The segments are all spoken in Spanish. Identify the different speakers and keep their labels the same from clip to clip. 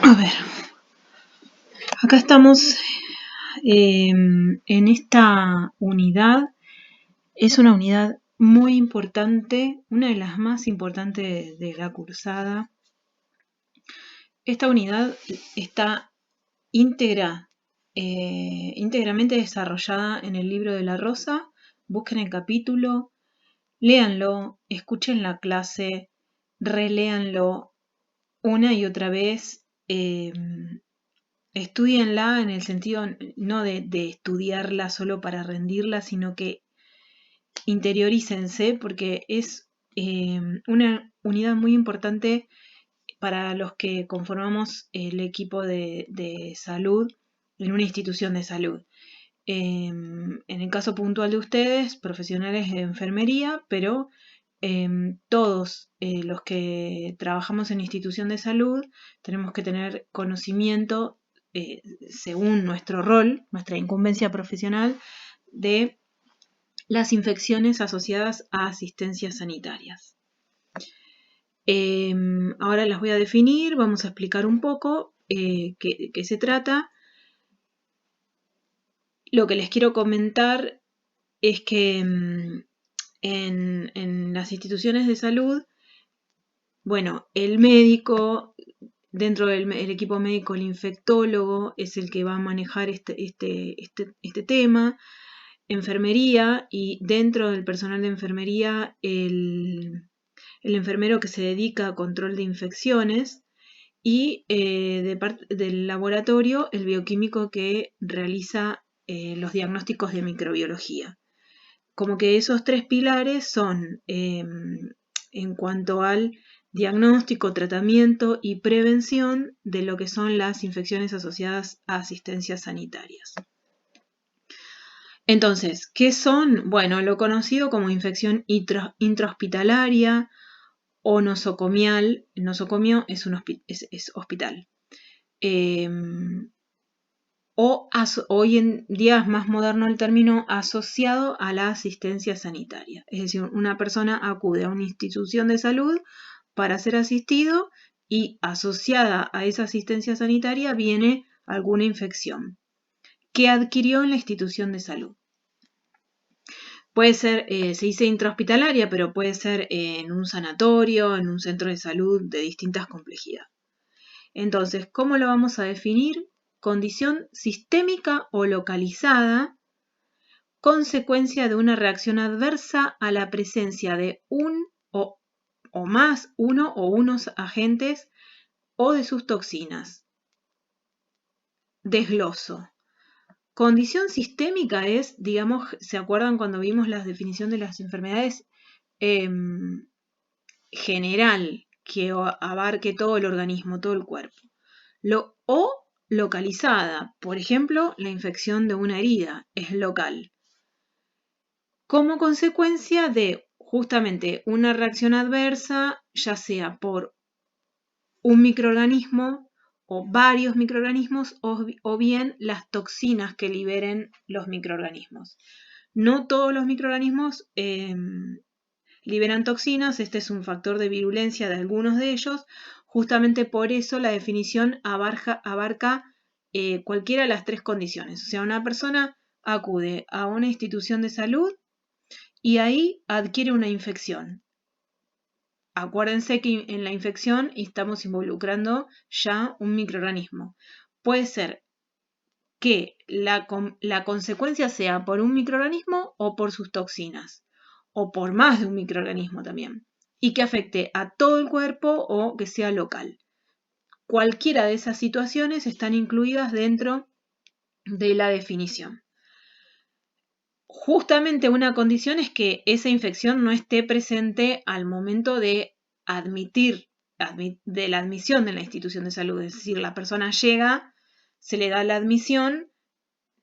Speaker 1: A ver, acá estamos en esta unidad. Es una unidad muy importante, una de las más importantes de la cursada. Esta unidad está íntegramente desarrollada en el libro de la Rosa. Busquen el capítulo, léanlo, escuchen la clase, reléanlo una y otra vez. Estúdienla en el sentido no de estudiarla solo para rendirla, sino que interiorícense, porque es una unidad muy importante para los que conformamos el equipo de salud en una institución de salud. En el caso puntual de ustedes, profesionales de enfermería, pero todos los que trabajamos en institución de salud tenemos que tener conocimiento según nuestro rol, nuestra incumbencia profesional, de las infecciones asociadas a asistencias sanitarias. Ahora las voy a definir, vamos a explicar un poco qué se trata. Lo que les quiero comentar es que en las instituciones de salud, bueno, el médico, dentro del equipo médico, el infectólogo es el que va a manejar este tema. Enfermería, y dentro del personal de enfermería, el enfermero que se dedica a control de infecciones, y de parte del laboratorio, el bioquímico que realiza los diagnósticos de microbiología. Como que esos tres pilares son, en cuanto al diagnóstico, tratamiento y prevención de lo que son las infecciones asociadas a asistencias sanitarias. Entonces, ¿qué son? Bueno, lo conocido como infección intrahospitalaria o nosocomial. El nosocomio es hospital. Hoy en día es más moderno el término asociado a la asistencia sanitaria. Es decir, una persona acude a una institución de salud para ser asistido y asociada a esa asistencia sanitaria viene alguna infección que adquirió en la institución de salud. Puede ser, se dice intrahospitalaria, pero puede ser en un sanatorio, en un centro de salud de distintas complejidades. Entonces, ¿cómo lo vamos a definir? Condición sistémica o localizada, consecuencia de una reacción adversa a la presencia de uno o unos agentes o de sus toxinas. Desgloso. Condición sistémica es, digamos, ¿se acuerdan cuando vimos la definición de las enfermedades? General, que abarque todo el organismo, todo el cuerpo. O localizada, por ejemplo, la infección de una herida es local. Como consecuencia de justamente una reacción adversa, ya sea por un microorganismo o varios microorganismos, o bien las toxinas que liberen los microorganismos. No todos los microorganismos liberan toxinas, este es un factor de virulencia de algunos de ellos. Justamente por eso la definición abarca cualquiera de las tres condiciones. O sea, una persona acude a una institución de salud y ahí adquiere una infección. Acuérdense que en la infección estamos involucrando ya un microorganismo. Puede ser que la consecuencia sea por un microorganismo o por sus toxinas, o por más de un microorganismo también, y que afecte a todo el cuerpo o que sea local. Cualquiera de esas situaciones están incluidas dentro de la definición. Justamente una condición es que esa infección no esté presente al momento de de la admisión de la institución de salud. Es decir, la persona llega, se le da la admisión,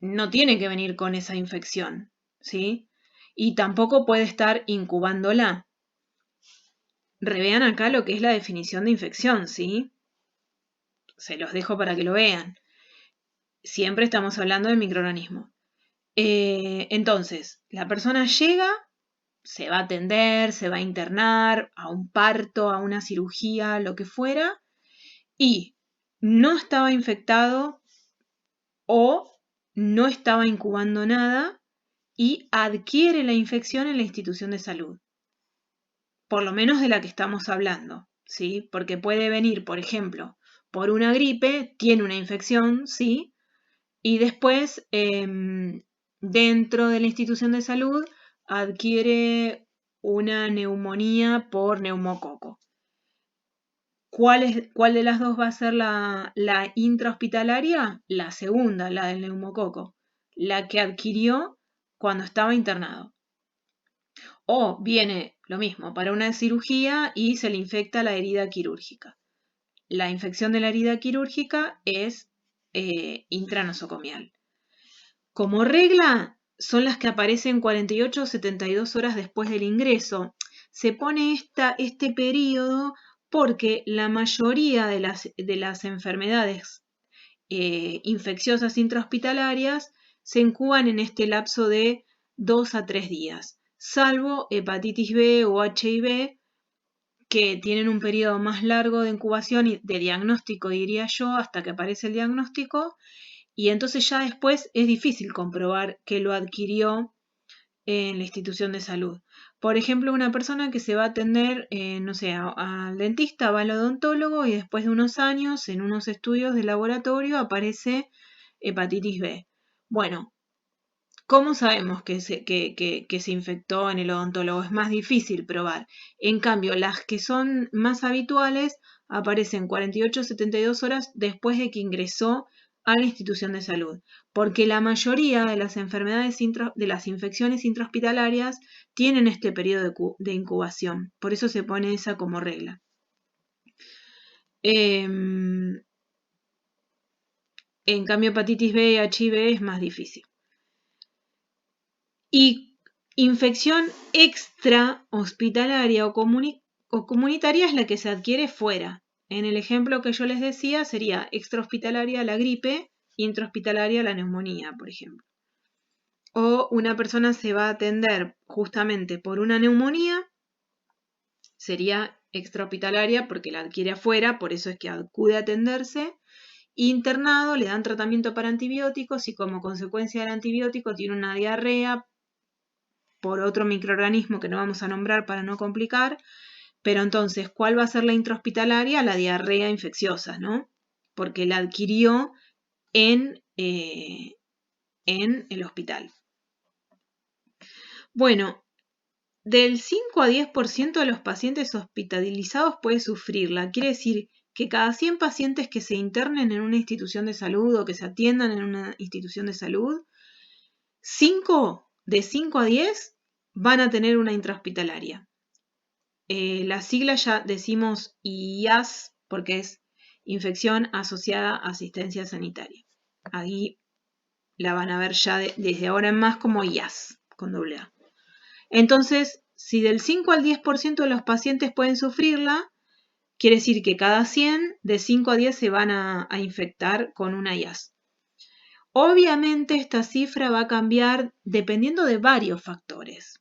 Speaker 1: no tiene que venir con esa infección, ¿sí? Y tampoco puede estar incubándola. Revean acá lo que es la definición de infección, ¿sí? Se los dejo para que lo vean. Siempre estamos hablando de microorganismo. Entonces, la persona llega, se va a atender, se va a internar a un parto, a una cirugía, lo que fuera, y no estaba infectado o no estaba incubando nada y adquiere la infección en la institución de salud, por lo menos de la que estamos hablando, ¿sí? Porque puede venir, por ejemplo, por una gripe, tiene una infección, ¿sí? Y después, dentro de la institución de salud, adquiere una neumonía por neumococo. ¿Cuál de las dos va a ser la intrahospitalaria? La segunda, la del neumococo, la que adquirió cuando estaba internado. O viene lo mismo para una cirugía y se le infecta la herida quirúrgica. La infección de la herida quirúrgica es intranosocomial. Como regla, son las que aparecen 48 o 72 horas después del ingreso. Se pone este periodo porque la mayoría de las enfermedades infecciosas intrahospitalarias se incuban en este lapso de 2 a 3 días, salvo hepatitis B o HIV, que tienen un periodo más largo de incubación y de diagnóstico, diría yo, hasta que aparece el diagnóstico, y entonces ya después es difícil comprobar que lo adquirió en la institución de salud. Por ejemplo, una persona que se va a atender, no sé, al dentista, va al odontólogo y después de unos años, en unos estudios de laboratorio, aparece hepatitis B. Bueno, ¿cómo sabemos que se infectó en el odontólogo? Es más difícil probar. En cambio, las que son más habituales aparecen 48 o 72 horas después de que ingresó a la institución de salud, porque la mayoría de las enfermedades de las infecciones intrahospitalarias tienen este periodo de incubación. Por eso se pone esa como regla. En cambio, hepatitis B y HIV es más difícil. Y infección extrahospitalaria o comunitaria es la que se adquiere fuera. En el ejemplo que yo les decía sería extrahospitalaria la gripe, intrahospitalaria la neumonía, por ejemplo. O una persona se va a atender justamente por una neumonía, sería extrahospitalaria porque la adquiere afuera, por eso es que acude a atenderse. Internado, le dan tratamiento para antibióticos y como consecuencia del antibiótico tiene una diarrea por otro microorganismo que no vamos a nombrar para no complicar, pero entonces, ¿cuál va a ser la intrahospitalaria? La diarrea infecciosa, ¿no? Porque la adquirió en el hospital. Bueno, del 5 a 10% de los pacientes hospitalizados puede sufrirla. Quiere decir que cada 100 pacientes que se internen en una institución de salud o que se atiendan en una institución de salud, de 5 a 10 van a tener una intrahospitalaria. La sigla ya decimos IAS porque es Infección Asociada a Asistencia Sanitaria. Ahí la van a ver ya desde ahora en más como IAS, con doble A. Entonces, si del 5 al 10% de los pacientes pueden sufrirla, quiere decir que cada 100, de 5 a 10 se van a infectar con una IAS. Obviamente esta cifra va a cambiar dependiendo de varios factores.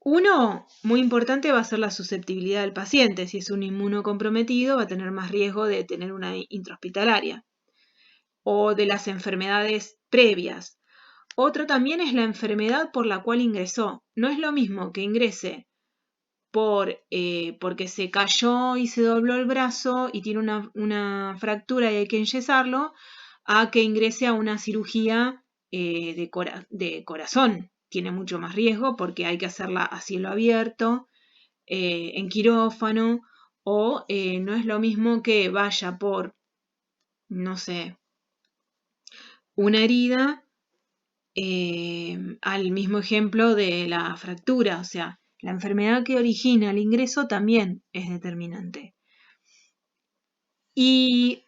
Speaker 1: Uno, muy importante, va a ser la susceptibilidad del paciente. Si es un inmunocomprometido, va a tener más riesgo de tener una intrahospitalaria o de las enfermedades previas. Otro también es la enfermedad por la cual ingresó. No es lo mismo que ingrese porque se cayó y se dobló el brazo y tiene una fractura y hay que enyesarlo, a que ingrese a una cirugía de corazón. Tiene mucho más riesgo porque hay que hacerla a cielo abierto, en quirófano, o no es lo mismo que vaya por, no sé, una herida, al mismo ejemplo de la fractura, o sea, la enfermedad que origina el ingreso también es determinante. Y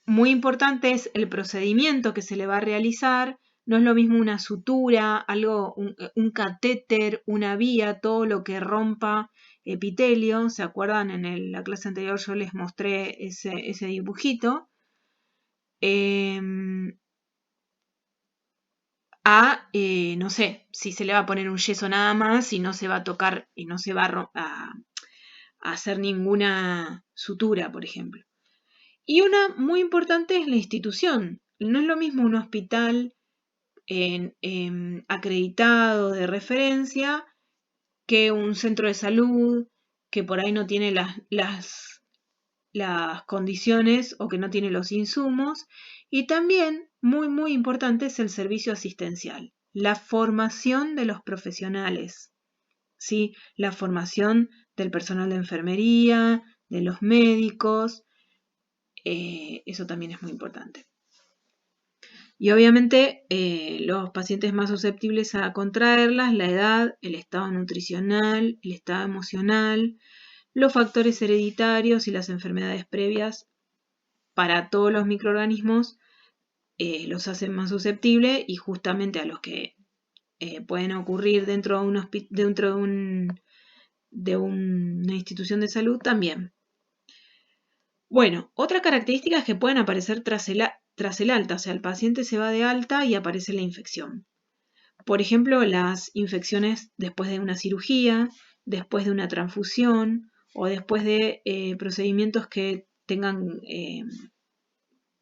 Speaker 1: muy importante es el procedimiento que se le va a realizar. No es lo mismo una sutura, un catéter, una vía, todo lo que rompa epitelio. ¿Se acuerdan? En la clase anterior yo les mostré ese dibujito. No sé, si se le va a poner un yeso nada más y no se va a tocar y no se va hacer ninguna sutura, por ejemplo. Y una muy importante es la institución. No es lo mismo un hospital acreditado de referencia que un centro de salud que por ahí no tiene las condiciones o que no tiene los insumos. Y también, muy, muy importante, es el servicio asistencial, la formación de los profesionales, ¿sí? La formación del personal de enfermería, de los médicos, eso también es muy importante. Y obviamente los pacientes más susceptibles a contraerlas, la edad, el estado nutricional, el estado emocional, los factores hereditarios y las enfermedades previas para todos los microorganismos los hacen más susceptibles, y justamente a los que pueden ocurrir dentro de una institución de salud también. Bueno, otra característica es que pueden aparecer tras el alta, o sea, el paciente se va de alta y aparece la infección. Por ejemplo, las infecciones después de una cirugía, después de una transfusión o después de procedimientos que tengan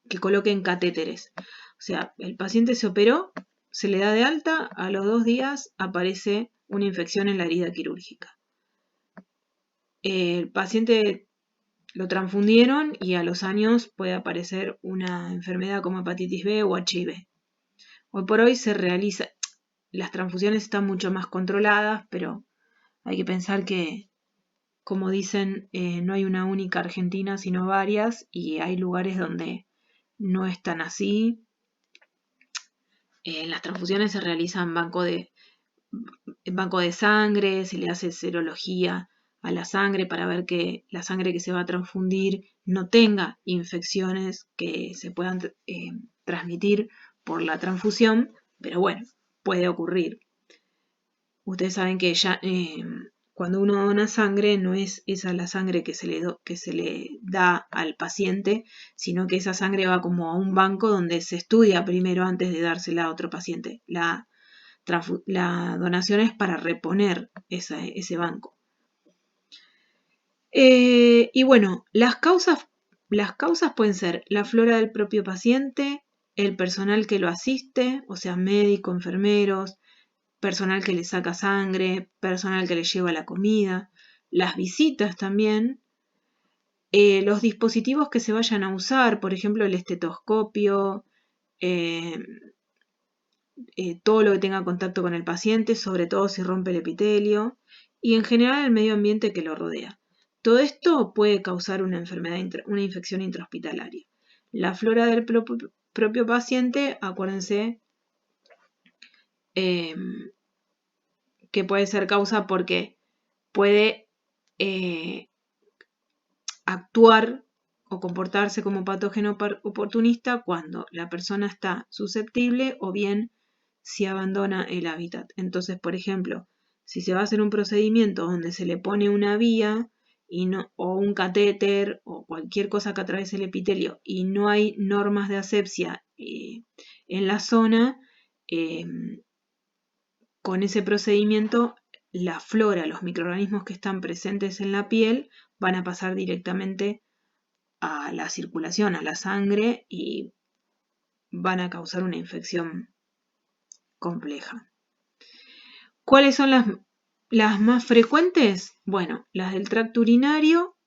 Speaker 1: que coloquen catéteres. O sea, el paciente se operó, se le da de alta, a los 2 días aparece una infección en la herida quirúrgica. El paciente lo transfundieron y a los años puede aparecer una enfermedad como hepatitis B o HIV. Hoy por hoy las transfusiones están mucho más controladas, pero hay que pensar que, como dicen, no hay una única Argentina, sino varias, y hay lugares donde no es tan así. Las transfusiones se realizan en banco de sangre, se le hace serología a la sangre para ver que la sangre que se va a transfundir no tenga infecciones que se puedan transmitir por la transfusión, pero bueno, puede ocurrir. Ustedes saben que ya cuando uno dona sangre no es esa la sangre que se le da al paciente, sino que esa sangre va como a un banco donde se estudia primero antes de dársela a otro paciente. La donación es para reponer ese banco. Y bueno, las causas pueden ser la flora del propio paciente, el personal que lo asiste, o sea, médico, enfermeros, personal que le saca sangre, personal que le lleva la comida, las visitas también, los dispositivos que se vayan a usar, por ejemplo, el estetoscopio, todo lo que tenga contacto con el paciente, sobre todo si rompe el epitelio, y en general el medio ambiente que lo rodea. Todo esto puede causar una infección intrahospitalaria. La flora del propio paciente, acuérdense que puede ser causa porque puede actuar o comportarse como patógeno oportunista cuando la persona está susceptible o bien si abandona el hábitat. Entonces, por ejemplo, si se va a hacer un procedimiento donde se le pone una vía o un catéter o cualquier cosa que atraviese el epitelio y no hay normas de asepsia en la zona, con ese procedimiento la flora, los microorganismos que están presentes en la piel van a pasar directamente a la circulación, a la sangre, y van a causar una infección compleja. ¿Cuáles son las más frecuentes? Bueno, las del tracto urinario,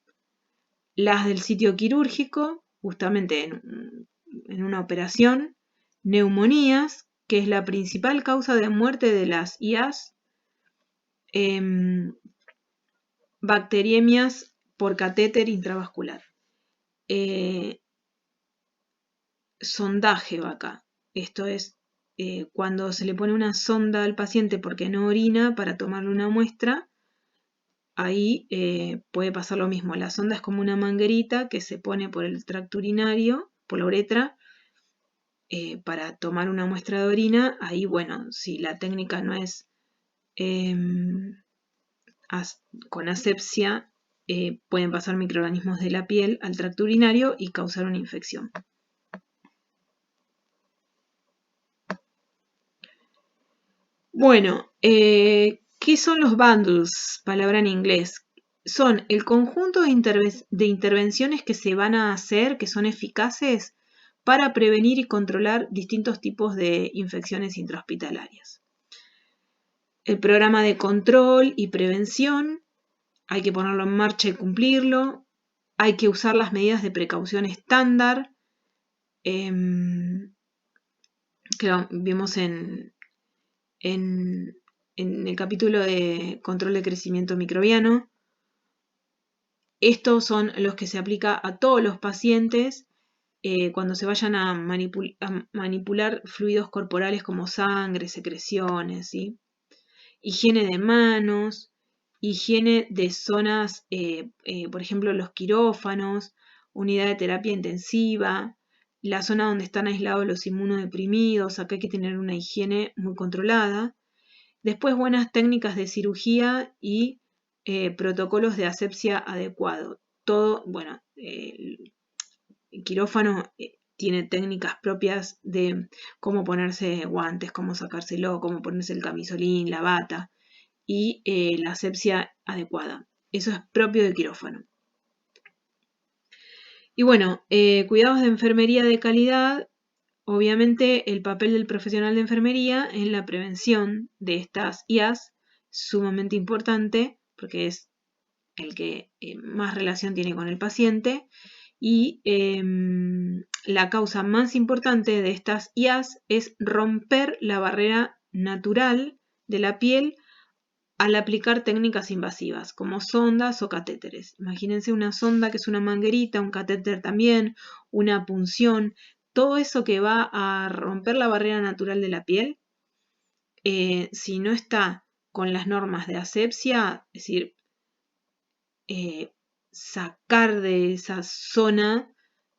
Speaker 1: las del sitio quirúrgico, justamente en una operación, neumonías, que es la principal causa de muerte de las IAs, bacteriemias por catéter intravascular. Sondaje va acá. Esto es cuando se le pone una sonda al paciente porque no orina para tomarle una muestra, ahí puede pasar lo mismo. La sonda es como una manguerita que se pone por el tracto urinario, por la uretra, para tomar una muestra de orina. Ahí, bueno, si la técnica no es con asepsia, pueden pasar microorganismos de la piel al tracto urinario y causar una infección. Bueno, ¿qué son los bundles? Palabra en inglés. son el conjunto de intervenciones que se van a hacer, que son eficaces para prevenir y controlar distintos tipos de infecciones intrahospitalarias. El programa de control y prevención, hay que ponerlo en marcha y cumplirlo. Hay que usar las medidas de precaución estándar, que vimos en el capítulo de control de crecimiento microbiano. Estos son los que se aplica a todos los pacientes cuando se vayan a manipular fluidos corporales como sangre, secreciones, ¿sí? Higiene de manos, higiene de zonas, por ejemplo, los quirófanos, unidad de terapia intensiva, la zona donde están aislados los inmunodeprimidos, acá hay que tener una higiene muy controlada. Después, buenas técnicas de cirugía y protocolos de asepsia adecuado. Todo, bueno, el quirófano tiene técnicas propias de cómo ponerse guantes, cómo sacárselo, cómo ponerse el camisolín, la bata y la asepsia adecuada. Eso es propio de quirófano. Y bueno, cuidados de enfermería de calidad. Obviamente el papel del profesional de enfermería en la prevención de estas IAS es sumamente importante porque es el que más relación tiene con el paciente y la causa más importante de estas IAS es romper la barrera natural de la piel al aplicar técnicas invasivas como sondas o catéteres. Imagínense una sonda que es una manguerita, un catéter también, una punción, todo eso que va a romper la barrera natural de la piel, si no está con las normas de asepsia, es decir, sacar de esa zona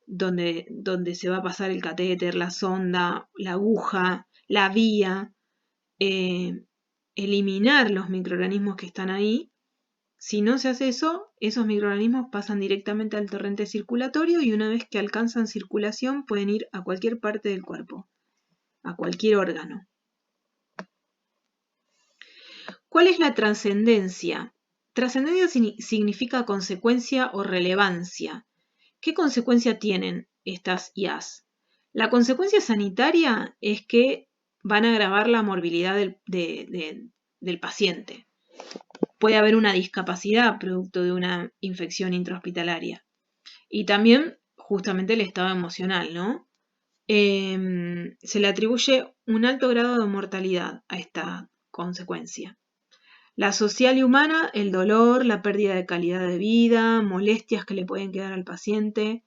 Speaker 1: donde se va a pasar el catéter, la sonda, la aguja, la vía, eliminar los microorganismos que están ahí. Si no se hace eso, esos microorganismos pasan directamente al torrente circulatorio y una vez que alcanzan circulación pueden ir a cualquier parte del cuerpo, a cualquier órgano. ¿Cuál es la trascendencia? Trascendencia significa consecuencia o relevancia. ¿Qué consecuencia tienen estas IAS? La consecuencia sanitaria es que van a agravar la morbilidad del paciente. Puede haber una discapacidad producto de una infección intrahospitalaria. Y también justamente el estado emocional, ¿no? Se le atribuye un alto grado de mortalidad a esta consecuencia. La social y humana, el dolor, la pérdida de calidad de vida, molestias que le pueden quedar al paciente,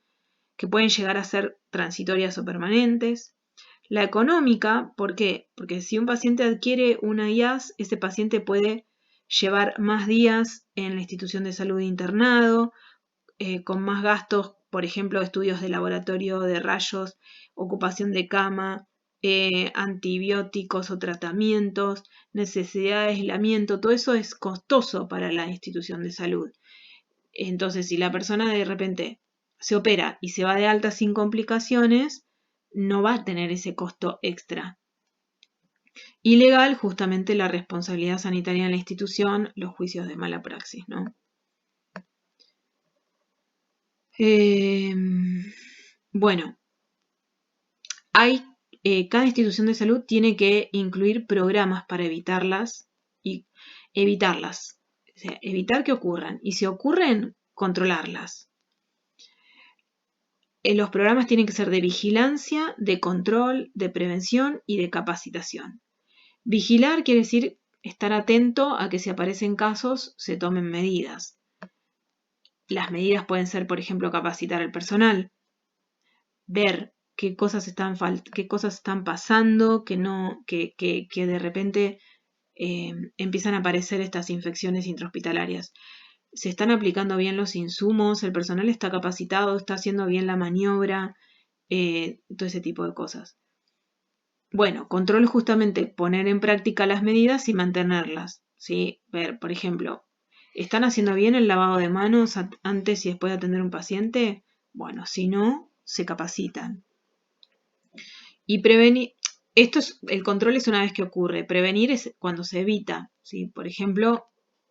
Speaker 1: que pueden llegar a ser transitorias o permanentes. La económica, ¿por qué? Porque si un paciente adquiere una IAS, ese paciente puede llevar más días en la institución de salud internado, con más gastos, por ejemplo, estudios de laboratorio de rayos, ocupación de cama, antibióticos o tratamientos, necesidad de aislamiento, todo eso es costoso para la institución de salud. Entonces, si la persona de repente se opera y se va de alta sin complicaciones, no va a tener ese costo extra. Ilegal, justamente la responsabilidad sanitaria en la institución, los juicios de mala praxis, ¿no? Bueno, cada institución de salud tiene que incluir programas para evitarlas y evitarlas, o sea, evitar que ocurran y si ocurren, controlarlas. Los programas tienen que ser de vigilancia, de control, de prevención y de capacitación. Vigilar quiere decir estar atento a que si aparecen casos se tomen medidas. Las medidas pueden ser, por ejemplo, capacitar al personal, ver qué cosas están pasando, que de repente empiezan a aparecer estas infecciones intrahospitalarias. Se están aplicando bien los insumos, el personal está capacitado, está haciendo bien la maniobra, todo ese tipo de cosas. Bueno, control justamente poner en práctica las medidas y mantenerlas, ¿sí? Ver, por ejemplo, ¿están haciendo bien el lavado de manos antes y después de atender a un paciente? Bueno, si no, se capacitan. Y prevenir, el control es una vez que ocurre, prevenir es cuando se evita, ¿sí? Por ejemplo,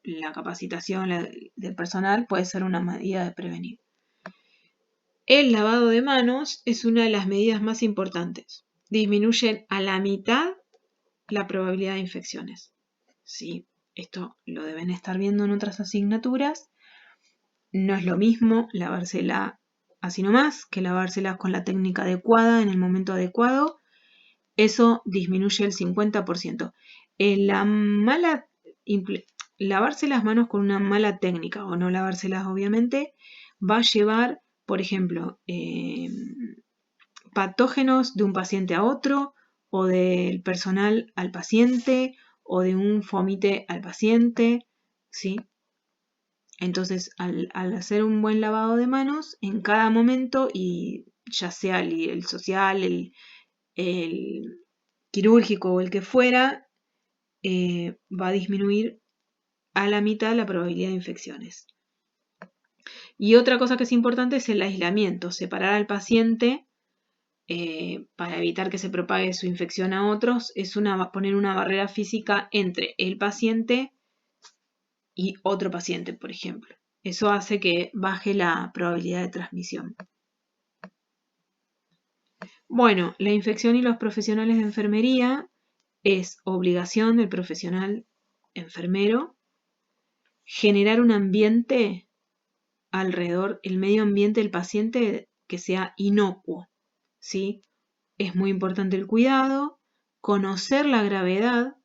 Speaker 1: la capacitación del personal puede ser una medida de prevenir. El lavado de manos es una de las medidas más importantes. Disminuyen a la mitad la probabilidad de infecciones. Sí, esto lo deben estar viendo en otras asignaturas. No es lo mismo lavársela así nomás que lavárselas con la técnica adecuada en el momento adecuado. Eso disminuye el 50%. Lavarse las manos con una mala técnica o no lavárselas obviamente va a llevar, por ejemplo, patógenos de un paciente a otro o del personal al paciente o de un fomite al paciente, ¿sí? Entonces, al hacer un buen lavado de manos en cada momento, y ya sea el social, el quirúrgico o el que fuera, va a disminuir a la mitad la probabilidad de infecciones. Y otra cosa que es importante es el aislamiento, separar al paciente para evitar que se propague su infección a otros, es poner una barrera física entre el paciente y otro paciente, por ejemplo. Eso hace que baje la probabilidad de transmisión. Bueno, la infección y los profesionales de enfermería es obligación del profesional enfermero generar un ambiente alrededor, el medio ambiente del paciente que sea inocuo, ¿sí? Es muy importante el cuidado, conocer la gravedad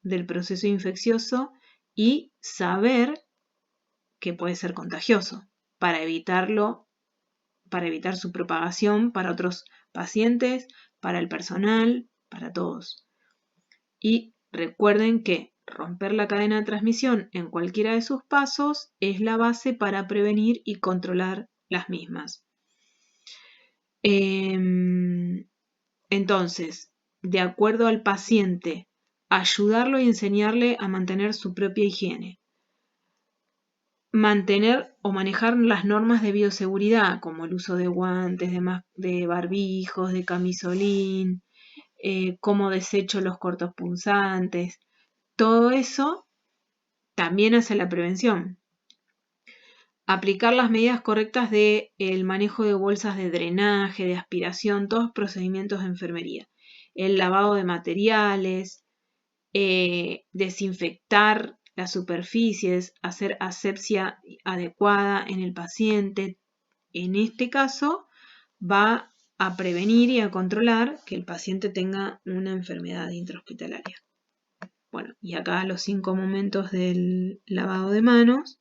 Speaker 1: del proceso infeccioso y saber que puede ser contagioso para evitarlo, para evitar su propagación para otros pacientes, para el personal, para todos. Y recuerden que romper la cadena de transmisión en cualquiera de sus pasos es la base para prevenir y controlar las mismas. Entonces, de acuerdo al paciente, ayudarlo y enseñarle a mantener su propia higiene. Mantener o manejar las normas de bioseguridad, como el uso de guantes, de barbijos, de camisolín, cómo desecho los cortopunzantes. Todo eso también hace la prevención. Aplicar las medidas correctas del manejo de bolsas de drenaje, de aspiración, todos procedimientos de enfermería. El lavado de materiales, desinfectar las superficies, hacer asepsia adecuada en el paciente. En este caso, va a prevenir y a controlar que el paciente tenga una enfermedad intrahospitalaria. Bueno, y acá los 5 momentos del lavado de manos.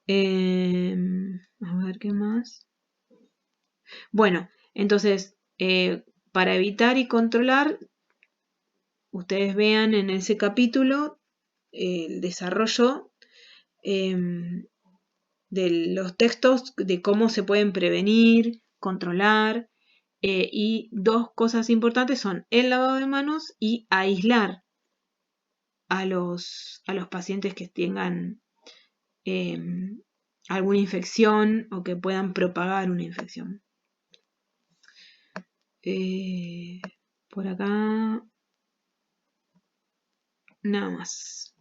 Speaker 1: A ver qué más. Bueno, entonces, para evitar y controlar, ustedes vean en ese capítulo el desarrollo de los textos de cómo se pueden prevenir, controlar, y 2 cosas importantes son el lavado de manos y aislar a los pacientes que tengan alguna infección o que puedan propagar una infección. Por acá nada más.